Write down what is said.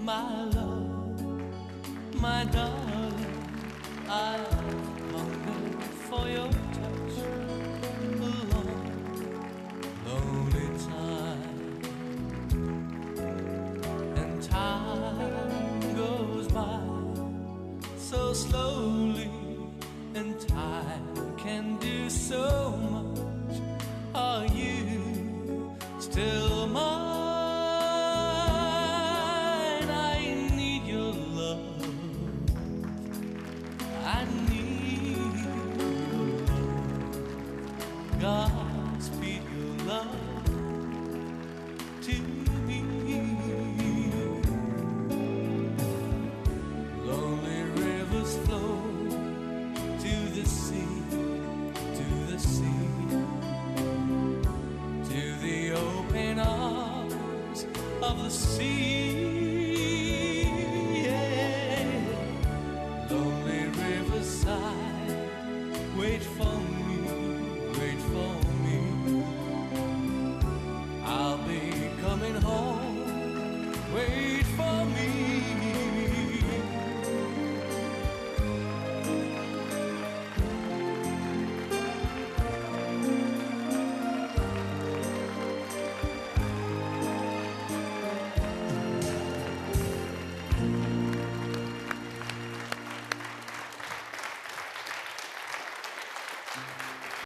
my love, my darling, I hunger for your touch. A long, lonely time, and time goes by so slowly, and time can do so much. Are you still mine? I need your love, Godspeed your love to me. Lonely rivers flow to the sea, to the sea, to the open arms of the sea.